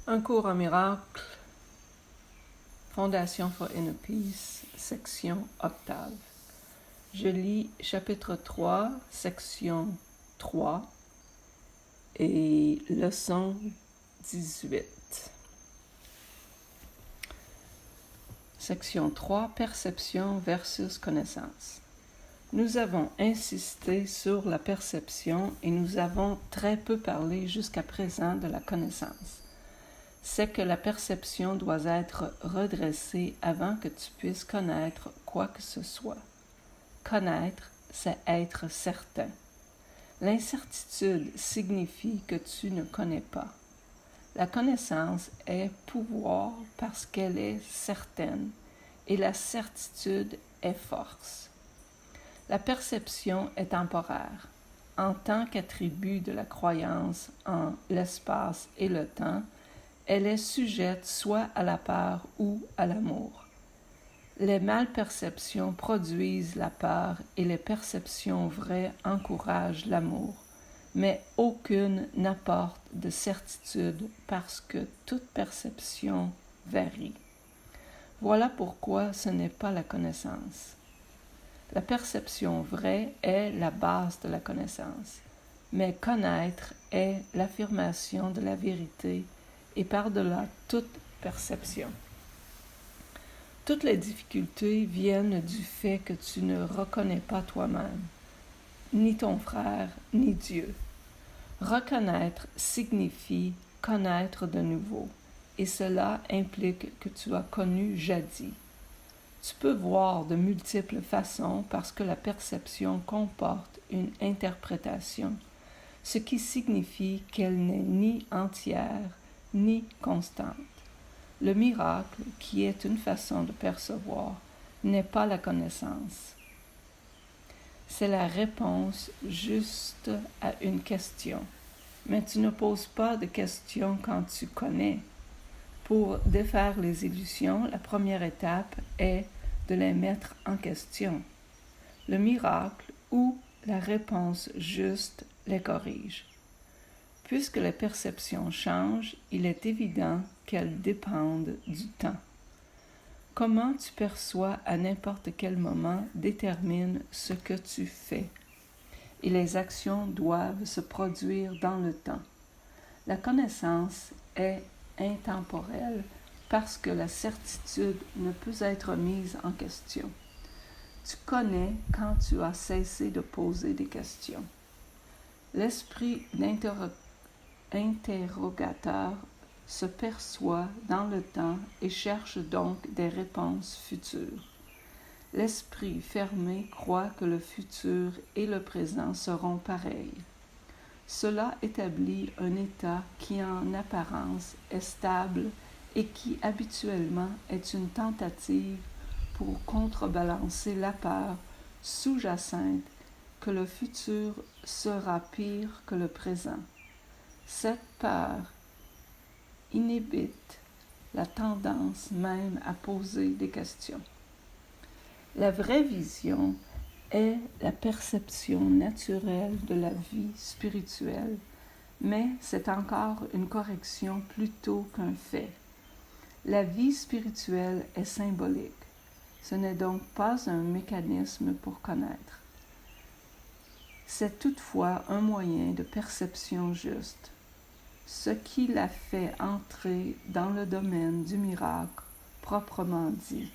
Un cours en miracle, Fondation for Inner Peace, section octave. Je lis chapitre 3, section 3 et leçon 18. Section 3, perception versus connaissance. Nous avons insisté sur la perception et nous avons très peu parlé jusqu'à présent de la connaissance. C'est que la perception doit être redressée avant que tu puisses connaître quoi que ce soit. Connaître, c'est être certain. L'incertitude signifie que tu ne connais pas. La connaissance est pouvoir parce qu'elle est certaine et la certitude est force. La perception est temporaire. En tant qu'attribut de la croyance en l'espace et le temps, elle est sujette soit à la peur ou à l'amour. Les malperceptions produisent la peur et les perceptions vraies encouragent l'amour, mais aucune n'apporte de certitude parce que toute perception varie. Voilà pourquoi ce n'est pas la connaissance. La perception vraie est la base de la connaissance, mais connaître est l'affirmation de la vérité et par-delà toute perception. Toutes les difficultés viennent du fait que tu ne reconnais pas toi-même, ni ton frère, ni Dieu. Reconnaître signifie connaître de nouveau, et cela implique que tu as connu jadis. Tu peux voir de multiples façons parce que la perception comporte une interprétation, ce qui signifie qu'elle n'est ni entière ni constante. Le miracle, qui est une façon de percevoir, n'est pas la connaissance. C'est la réponse juste à une question. Mais tu ne poses pas de questions quand tu connais. Pour défaire les illusions, la première étape est de les mettre en question. Le miracle ou la réponse juste les corrige. Puisque les perceptions changent, il est évident qu'elles dépendent du temps. Comment tu perçois à n'importe quel moment détermine ce que tu fais, et les actions doivent se produire dans le temps. La connaissance est intemporelle parce que la certitude ne peut être mise en question. Tu connais quand tu as cessé de poser des questions. L'esprit d'interrogateur se perçoit dans le temps et cherche donc des réponses futures. L'esprit fermé croit que le futur et le présent seront pareils. Cela établit un état qui en apparence est stable et qui habituellement est une tentative pour contrebalancer la peur sous-jacente que le futur sera pire que le présent. Cette peur inhibite la tendance même à poser des questions. La vraie vision est la perception naturelle de la vie spirituelle, mais c'est encore une correction plutôt qu'un fait. La vie spirituelle est symbolique. Ce n'est donc pas un mécanisme pour connaître. C'est toutefois un moyen de perception juste, ce qui la fait entrer dans le domaine du miracle proprement dit.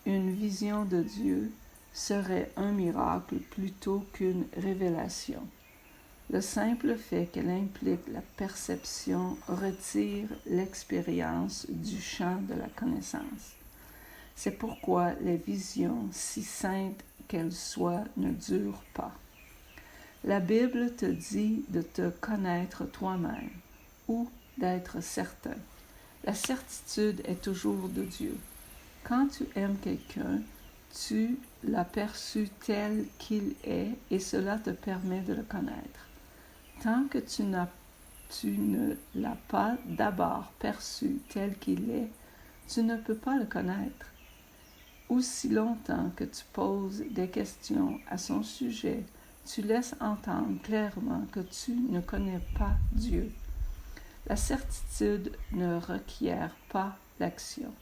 Une vision de Dieu serait un miracle plutôt qu'une révélation. Le simple fait qu'elle implique la perception retire l'expérience du champ de la connaissance. C'est pourquoi les visions, si saintes qu'elles soient, ne durent pas. La Bible te dit de te connaître toi-même ou d'être certain. La certitude est toujours de Dieu. Quand tu aimes quelqu'un, tu l'as perçu tel qu'il est et cela te permet de le connaître. Tant que tu ne l'as pas d'abord perçu tel qu'il est, tu ne peux pas le connaître. Aussi longtemps que tu poses des questions à son sujet, tu laisses entendre clairement que tu ne connais pas Dieu. La certitude ne requiert pas l'action.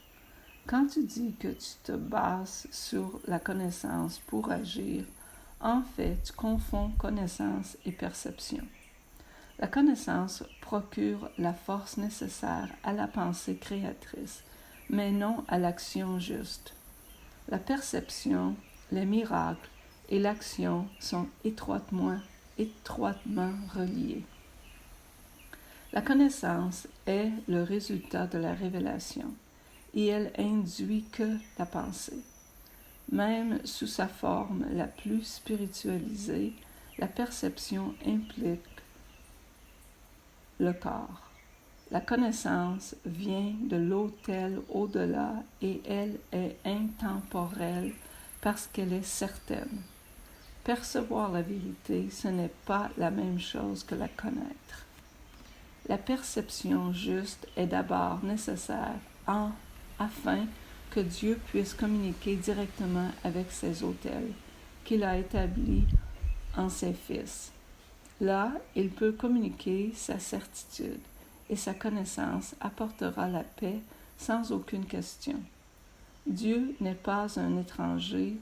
Quand tu dis que tu te bases sur la connaissance pour agir, en fait, tu confonds connaissance et perception. La connaissance procure la force nécessaire à la pensée créatrice, mais non à l'action juste. La perception, les miracles et l'action sont étroitement reliés. La connaissance est le résultat de la révélation, et elle induit que la pensée. Même sous sa forme la plus spiritualisée, la perception implique le corps. La connaissance vient de l'autel au-delà et elle est intemporelle parce qu'elle est certaine. Percevoir la vérité, ce n'est pas la même chose que la connaître. La perception juste est d'abord nécessaire afin que Dieu puisse communiquer directement avec ses autels, qu'il a établis en ses fils. Là, il peut communiquer sa certitude, et sa connaissance apportera la paix sans aucune question. Dieu n'est pas un étranger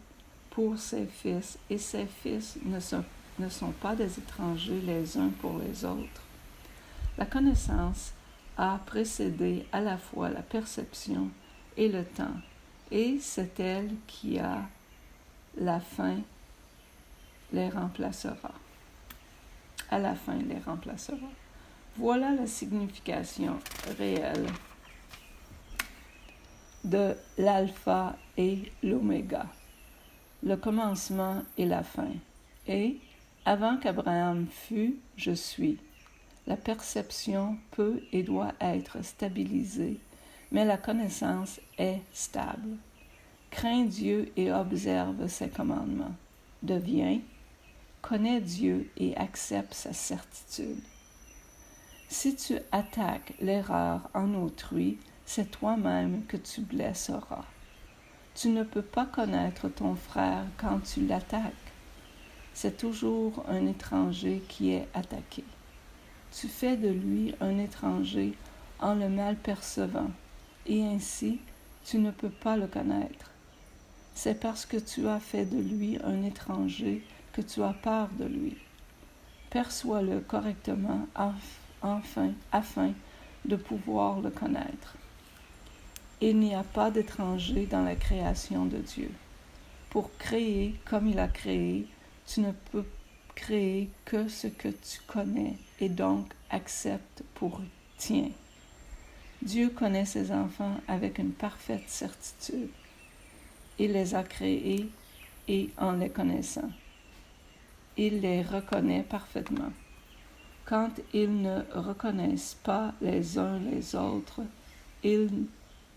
pour ses fils, et ses fils ne sont pas des étrangers les uns pour les autres. La connaissance a précédé à la fois la perception et le temps, et c'est elle qui, à la fin, les remplacera. À la fin, les remplacera. Voilà la signification réelle de l'alpha et l'oméga, le commencement et la fin. Et, avant qu'Abraham fût, je suis. La perception peut et doit être stabilisée, mais la connaissance est stable. Crains Dieu et observe ses commandements. Deviens, connais Dieu et accepte sa certitude. Si tu attaques l'erreur en autrui, c'est toi-même que tu blesseras. Tu ne peux pas connaître ton frère quand tu l'attaques. C'est toujours un étranger qui est attaqué. Tu fais de lui un étranger en le malpercevant, et ainsi tu ne peux pas le connaître. C'est parce que tu as fait de lui un étranger que tu as peur de lui. Perçois-le correctement afin de pouvoir le connaître. Il n'y a pas d'étranger dans la création de Dieu. Pour créer comme il a créé, tu ne peux créer que ce que tu connais et donc accepte pour tien. Dieu connaît ses enfants avec une parfaite certitude. Il les a créés et en les connaissant, il les reconnaît parfaitement. Quand ils ne reconnaissent pas les uns les autres, ils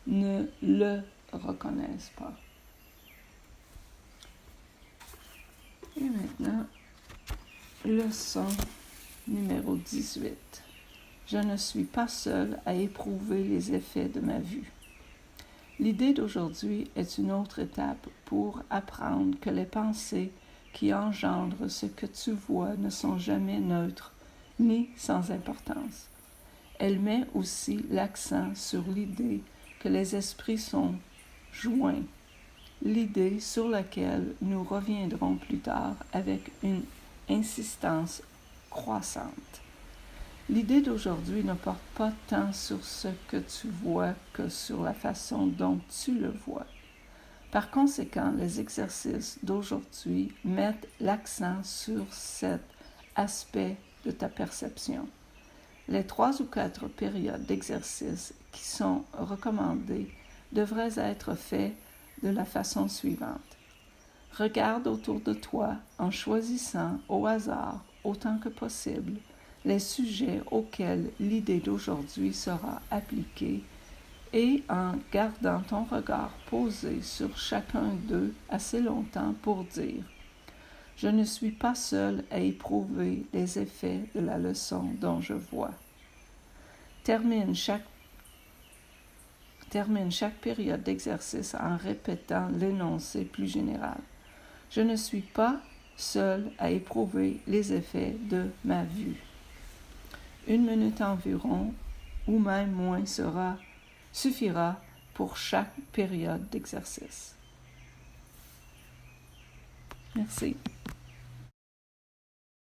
ne le reconnaissent pas. Et maintenant, leçon numéro 18. Je ne suis pas seul à éprouver les effets de ma vue. L'idée d'aujourd'hui est une autre étape pour apprendre que les pensées qui engendrent ce que tu vois ne sont jamais neutres ni sans importance. Elle met aussi l'accent sur l'idée que les esprits sont joints, l'idée sur laquelle nous reviendrons plus tard avec une insistance croissante. L'idée d'aujourd'hui ne porte pas tant sur ce que tu vois que sur la façon dont tu le vois. Par conséquent, les exercices d'aujourd'hui mettent l'accent sur cet aspect de ta perception. Les 3 ou 4 périodes d'exercice qui sont recommandées devraient être faits de la façon suivante. Regarde autour de toi en choisissant au hasard, autant que possible, les sujets auxquels l'idée d'aujourd'hui sera appliquée et en gardant ton regard posé sur chacun d'eux assez longtemps pour dire « Je ne suis pas seul à éprouver les effets de la leçon dont je vois. » Termine chaque période d'exercice en répétant l'énoncé plus général. « Je ne suis pas seul à éprouver les effets de ma vue. » 1 minute environ ou même moins suffira pour chaque période d'exercice. Merci.